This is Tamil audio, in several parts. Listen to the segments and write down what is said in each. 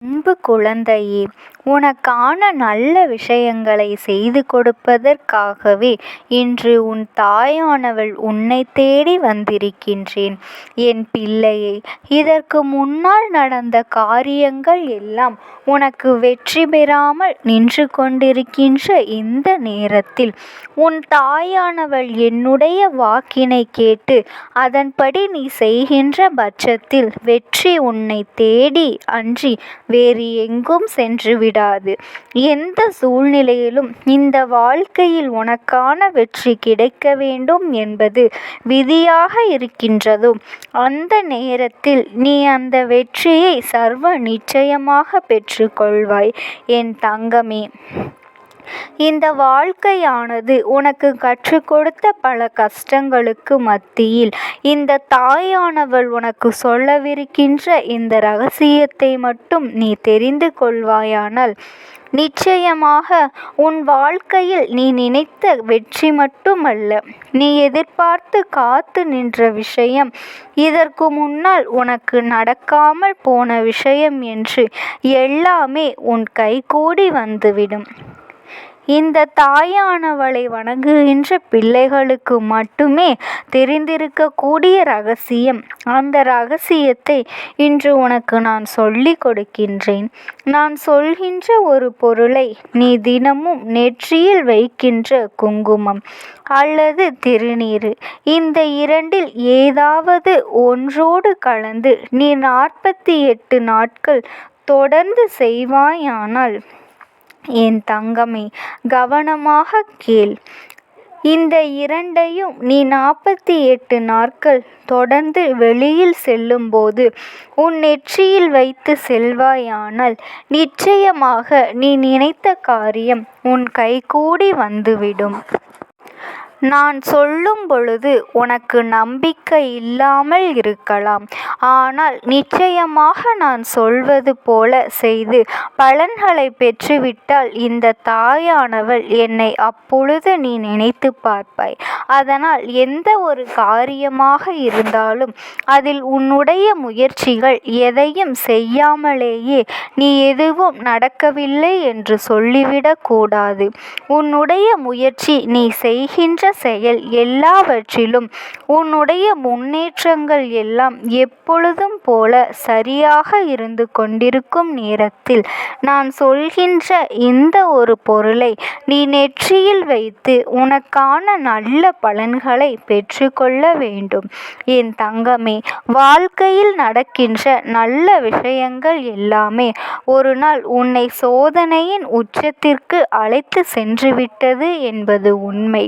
அன்பு குழந்தையே, உனக்கான நல்ல விஷயங்களை செய்து கொடுப்பதற்காகவே இன்று உன் தாயானவள் உன்னை தேடி வந்திருக்கின்றேன். என் பிள்ளையே, இதற்கு முன்னால் நடந்த காரியங்கள் எல்லாம் உனக்கு வெற்றி பெறாமல் நின்று கொண்டிருக்கின்ற இந்த நேரத்தில் உன் தாயானவள் என்னுடைய வாக்கினை கேட்டு அதன்படி நீ செய்கின்ற பட்சத்தில் வெற்றி உன்னை தேடி அன்றி வேறு எங்கும் சென்று விடாது. எந்த சூழ்நிலையிலும் இந்த வாழ்க்கையில் உனக்கான வெற்றி கிடைக்க வேண்டும் என்பது விதியாக இருக்கின்றதோ அந்த நேரத்தில் நீ அந்த வெற்றியை சர்வ நிச்சயமாக பெற்றுக்கொள்வாய் என் தங்கமே. இந்த வாழ்க்கையானது உனக்கு கற்றுக் கொடுத்த பல கஷ்டங்களுக்கு மத்தியில் இந்த தாயானவள் உனக்கு சொல்லவிருக்கின்ற இந்த ரகசியத்தை மட்டும் நீ தெரிந்து கொள்வாயானால் நிச்சயமாக உன் வாழ்க்கையில் நீ நினைத்த வெற்றி மட்டுமல்ல, நீ எதிர்பார்த்து காத்து நின்ற விஷயம், இதற்கு முன்னால் உனக்கு நடக்காமல் போன விஷயம் என்று எல்லாமே உன் கைகூடி வந்துவிடும். இந்த தாயானவளை வணங்குகின்ற பிள்ளைகளுக்கு மட்டுமே தெரிந்திருக்கக்கூடிய ரகசியம். அந்த ரகசியத்தை இன்று உனக்கு நான் சொல்லி கொடுக்கின்றேன். நான் சொல்கின்ற ஒரு பொருளை நீ தினமும் நெற்றியில் வைக்கின்ற குங்குமம் அல்லது திருநீர், இந்த இரண்டில் ஏதாவது ஒன்றோடு கலந்து நீ 48 நாட்கள் தொடர்ந்து செய்வாயானால் என் தங்கமே, கவனமாக கேள். இந்த இரண்டையும் நீ 48 நாட்கள் தொடர்ந்து வெளியில் செல்லும்போது உன் நெற்றியில் வைத்து செல்வாயானால் நிச்சயமாக நீ நினைத்த காரியம் உன் கைகூடி வந்துவிடும். நான் சொல்லும் பொழுது உனக்கு நம்பிக்கை இல்லாமல் இருக்கலாம். ஆனால் நிச்சயமாக நான் சொல்வது போல செய்து பலன்களை பெற்றுவிட்டால் இந்த தாயானவள் என்னை அப்பொழுது நீ நினைத்து பார்ப்பாய். அதனால் எந்த ஒரு காரியமாக இருந்தாலும் அதில் உன்னுடைய முயற்சிகள் எதையும் செய்யாமலேயே நீ எதுவும் நடக்கவில்லை என்று சொல்லிவிடக் கூடாது. உன்னுடைய முயற்சி, நீ செய்கின்ற செயல் எல்லாவற்றிலும் உன்னுடைய முன்னேற்றங்கள் எல்லாம் எப்பொழுதும் போல சரியாக இருந்து கொண்டிருக்கும் நேரத்தில் நான் சொல்கின்ற இந்த ஒரு பொருளை நீ நெற்றியில் வைத்து உனக்கான நல்ல பலன்களை பெற்றுக்கொள்ள வேண்டும் என் தங்கமே. வாழ்க்கையில் நடக்கின்ற நல்ல விஷயங்கள் எல்லாமே ஒரு நாள் உன்னை சோதனையின் உச்சத்திற்கு அழைத்து சென்றுவிட்டது என்பது உண்மை.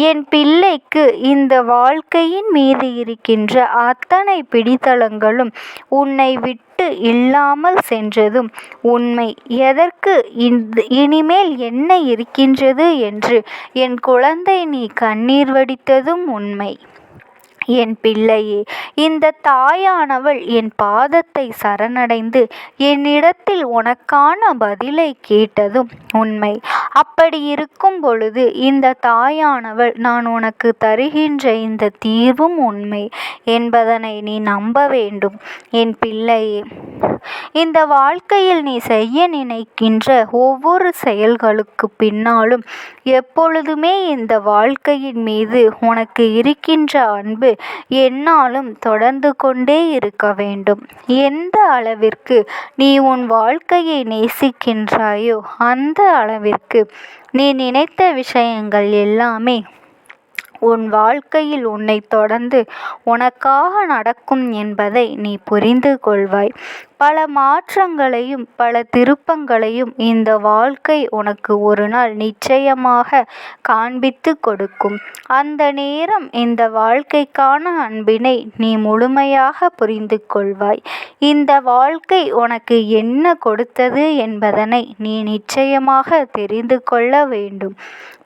என் பிள்ளைக்கு இந்த வாழ்க்கையின் மீது இருக்கின்ற அத்தனை பிடித்தளங்களும் உன்னை விட்டு இல்லாமல் சென்றதும் உண்மை. எதற்கு இனிமேல் என்ன இருக்கின்றது என்று என் குழந்தை நீ கண்ணீர் வடித்ததும் உண்மை. என் பிள்ளையே, இந்த தாயானவள் என் பாதத்தை சரணடைந்து என்னிடத்தில் உனக்கான பதிலை கேட்டதும் உண்மை. அப்படி இருக்கும் பொழுது இந்த தாயானவள் நான் உனக்கு தருகின்ற இந்த தீர்வும் உண்மை என்பதனை நீ நம்ப வேண்டும் என் பிள்ளையே. இந்த வாழ்க்கையில் நீ செய்ய நினைக்கின்ற ஒவ்வொரு செயல்களுக்கு பின்னாலும் எப்பொழுதுமே இந்த வாழ்க்கையின் மீது உனக்கு இருக்கின்ற அன்பு என்னாலும் தொடர்ந்து கொண்டே இருக்க வேண்டும். எந்த அளவிற்கு நீ உன் வாழ்க்கையை நேசிக்கின்றாயோ அந்த அளவிற்கு நீ நினைத்த விஷயங்கள் எல்லாமே உன் வாழ்க்கையில் உன்னை தொடர்ந்து உனக்காக நடக்கும் என்பதை நீ புரிந்து கொள்வாய். பல மாற்றங்களையும் பல திருப்பங்களையும் இந்த வாழ்க்கை உனக்கு ஒரு நாள் நிச்சயமாக காண்பித்து கொடுக்கும். அந்த நேரம் இந்த வாழ்க்கைக்கான அன்பினை நீ முழுமையாக புரிந்து கொள்வாய். இந்த வாழ்க்கை உனக்கு என்ன கொடுத்தது என்பதனை நீ நிச்சயமாக தெரிந்து கொள்ள வேண்டும்.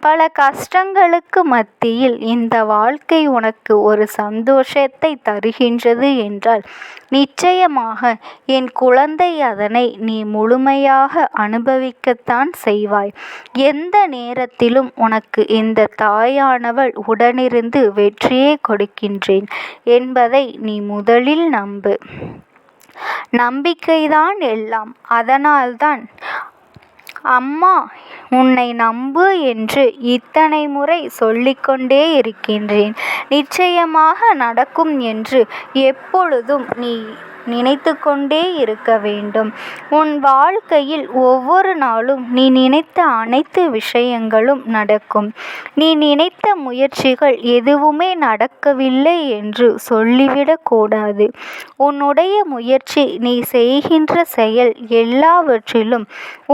பல கஷ்டங்களுக்கு மத்தியில் இந்த வாழ்க்கை உனக்கு ஒரு சந்தோஷத்தை தருகின்றது என்றால் நிச்சயமாக என் குழந்தை அதனை நீ முழுமையாக அனுபவிக்கத்தான் செய்வாய். எந்த நேரத்திலும் உனக்கு இந்த தாயானவள் உடனிருந்து வெற்றியை கொடுக்கின்றேன் என்பதை நீ முதலில் நம்பு. நம்பிக்கைதான் எல்லாம். அதனால்தான் அம்மா உன்னை நம்பு என்று இத்தனை முறை சொல்லிக்கொண்டே இருக்கின்றேன். நிச்சயமாக நடக்கும் என்று எப்பொழுதும் நீ நினைத்து கொண்டே இருக்க வேண்டும். உன் வாழ்க்கையில் ஒவ்வொரு நாளும் நீ நினைத்த அனைத்து விஷயங்களும் நடக்கும். நீ நினைத்த முயற்சிகள் எதுவுமே நடக்கவில்லை என்று சொல்லிவிடக்கூடாது. உன்னுடைய முயற்சி, நீ செய்கின்ற செயல் எல்லாவற்றிலும்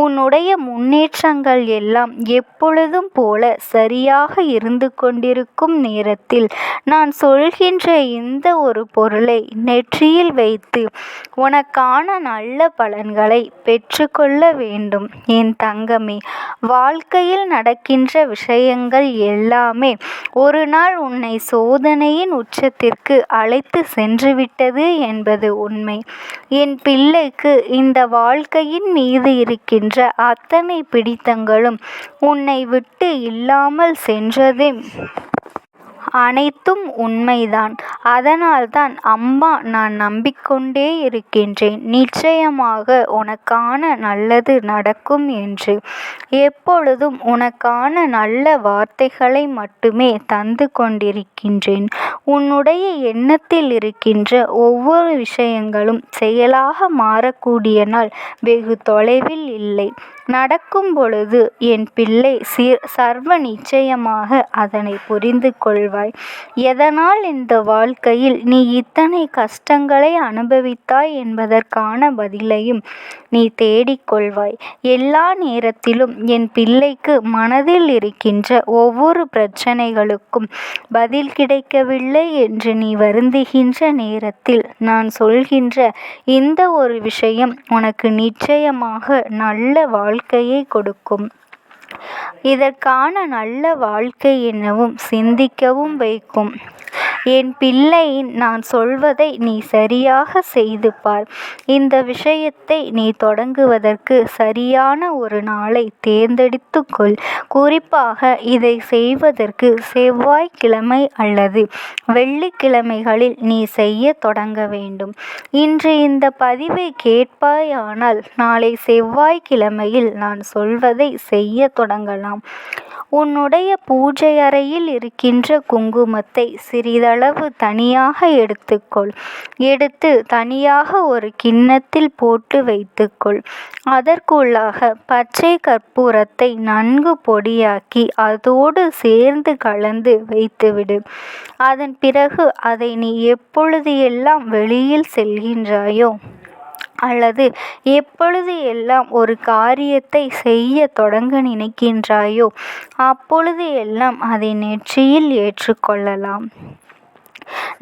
உன்னுடைய முன்னேற்றங்கள் எல்லாம் எப்பொழுதும் போல சரியாக இருந்து கொண்டிருக்கும் நேரத்தில் நான் சொல்கின்ற இந்த ஒரு பொருளை நெற்றியில் வைத்து உனக்கான நல்ல பலன்களை பெற்றுக்கொள்ள வேண்டும். என் தங்கமே, வாழ்க்கையில் நடக்கின்ற விஷயங்கள் எல்லாமே ஒரு நாள் உன்னை சோதனையின் உச்சத்திற்கு அழைத்து சென்றுவிட்டது என்பது உண்மை. என் பிள்ளைக்கு இந்த வாழ்க்கையின் மீது இருக்கின்ற அத்தனை பிடித்தங்களும் உன்னை விட்டு இல்லாமல் சென்றதே அனைத்தும் உண்மைதான். அதனால்தான் அம்மா நான் நம்பிக்கொண்டே இருக்கின்றேன், நிச்சயமாக உனக்கான நல்லது நடக்கும் என்று. எப்பொழுதும் உனக்கான நல்ல வார்த்தைகளை மட்டுமே தந்து கொண்டிருக்கின்றேன். உன்னுடைய எண்ணத்தில் இருக்கின்ற ஒவ்வொரு விஷயங்களும் செயலாக மாறக்கூடிய நாள் வெகு தொலைவில் இல்லை. நடக்கும் பொழுது என் பிள்ளை சர்வ நிச்சயமாக அதனை புரிந்து கொள்வாய். எதனால் இந்த வாழ்க்கையில் நீ இத்தனை கஷ்டங்களை அனுபவித்தாய் என்பதற்கான பதிலையும் நீ தேடிக்கொள்வாய். எல்லா நேரத்திலும் என் பிள்ளைக்கு மனதில் இருக்கின்ற ஒவ்வொரு பிரச்சனைகளுக்கும் பதில் கிடைக்கவில்லை என்று நீ வருந்துகின்ற நேரத்தில் நான் சொல்கின்ற இந்த ஒரு விஷயம் உனக்கு நிச்சயமாக நல்ல வாழ்க்கையை கொடுக்கும். இதற்கான நல்ல வாழ்க்கை என்னவும் சிந்திக்கவும் வைக்கும். என் பிள்ளை, நான் சொல்வதை நீ சரியாக செய்து பார். இந்த விஷயத்தை நீ தொடங்குவதற்கு சரியான ஒரு நாளை தேர்ந்தெடுத்து கொள். குறிப்பாக இதை செய்வதற்கு செவ்வாய்க்கிழமை அல்லது வெள்ளிக்கிழமைகளில் நீ செய்ய தொடங்க வேண்டும். இன்று இந்த பதிவை கேட்பாயானால் நாளை செவ்வாய்க்கிழமையில் நான் சொல்வதை செய்ய தொடங்கலாம். உன்னுடைய பூஜை அறையில் இருக்கின்ற குங்குமத்தை சிறிதளவு தனியாக எடுத்துக்கொள். எடுத்து தனியாக ஒரு கிண்ணத்தில் போட்டு வைத்துக்கொள். அதற்குள்ளாக பச்சை கற்பூரத்தை நன்கு பொடியாக்கி அதோடு சேர்ந்து கலந்து வைத்துவிடு. அதன் பிறகு அதை நீ எப்பொழுது எல்லாம் வெளியில் செல்கின்றாயோ அல்லது எப்பொழுது எல்லாம் ஒரு காரியத்தை செய்ய தொடங்க நினைக்கின்றாயோ அப்பொழுது எல்லாம் அதை நெற்றியில் ஏற்றுக்கொள்ளலாம்.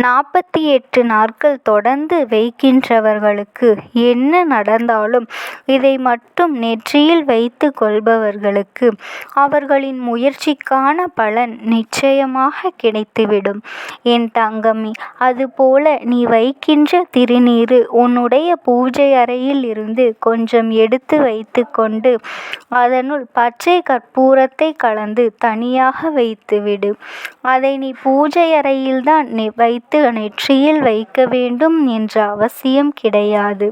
48 நாட்கள் தொடர்ந்து வைக்கின்றவர்களுக்கு என்ன நடந்தாலும் இதை மட்டும் நெற்றியில் வைத்து கொள்பவர்களுக்கு அவர்களின் முயற்சிக்கான பலன் நிச்சயமாக கிடைத்துவிடும். என் தங்கமே, அதுபோல நீ வைக்கின்ற திருநீரு உன்னுடைய பூஜை அறையில் இருந்து கொஞ்சம் எடுத்து வைத்து கொண்டு அதனுள் பச்சை கற்பூரத்தை கலந்து தனியாக வைத்துவிடு. அதை நீ பூஜை அறையில்தான் வைத்து நெற்றியில் வைக்க வேண்டும் என்ற அவசியம் கிடையாது.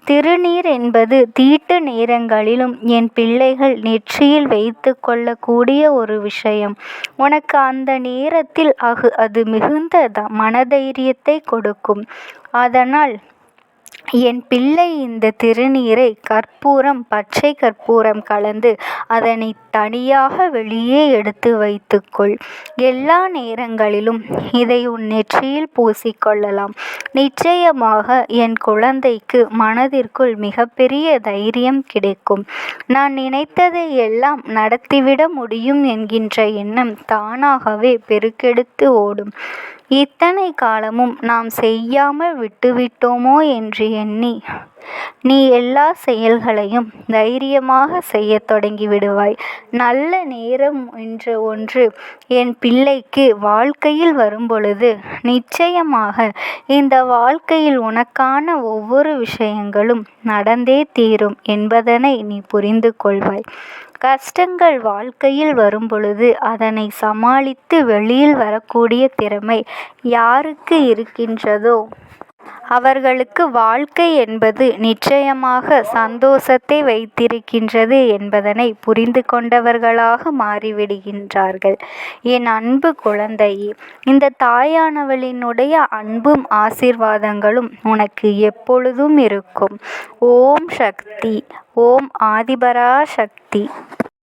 திருநீர் என்பது தீட்டு நேரங்களிலும் என் பிள்ளைகள் நெற்றியில் வைத்து கொள்ளக்கூடிய ஒரு விஷயம். உனக்கு அந்த நேரத்தில் அது மிகுந்த மனதைரியத்தை கொடுக்கும். அதனால் என் பிள்ளை இந்த திருநீரை பச்சை கற்பூரம் கலந்து அதனை தனியாக வெளியே எடுத்து வைத்துக்கொள். எல்லா நேரங்களிலும் இதை உன் நெற்றியில் பூசிக்கொள்ளலாம். நிச்சயமாக என் குழந்தைக்கு மனதிற்குள் மிகப்பெரிய தைரியம் கிடைக்கும். நான் நினைத்ததை எல்லாம் நடத்திவிட முடியும் என்கின்ற எண்ணம் தானாகவே பெருக்கெடுத்து ஓடும். இத்தனை காலமும் நாம் செய்யாமல் விட்டுவிட்டோமோ என்று எண்ணி நீ எல்லா செயல்களையும் தைரியமாக செய்ய தொடங்கி விடுவாய். நல்ல நேரம் என்ற ஒன்று என் பிள்ளைக்கு வாழ்க்கையில் வரும்பொழுது நிச்சயமாக இந்த வாழ்க்கையில் உனக்கான ஒவ்வொரு விஷயங்களும் நடந்தே தீரும் என்பதனை நீ புரிந்து கொள்வாய். கஷ்டங்கள் வாழ்க்கையில் வரும்பொழுது அதனை சமாளித்து வெளியில் வரக்கூடிய திறமை யாருக்கு இருக்கின்றதோ அவர்களுக்கு வாழ்க்கை என்பது நிச்சயமாக சந்தோஷத்தை வைத்திருக்கின்றது என்பதனை புரிந்து கொண்டவர்களாக மாறிவிடுகின்றார்கள். என் அன்பு குழந்தையே, இந்த தாயானவளினுடைய அன்பும் ஆசீர்வாதங்களும் உனக்கு எப்பொழுதும் இருக்கும். ஓம் சக்தி. ஓம் ஆதிபரா சக்தி.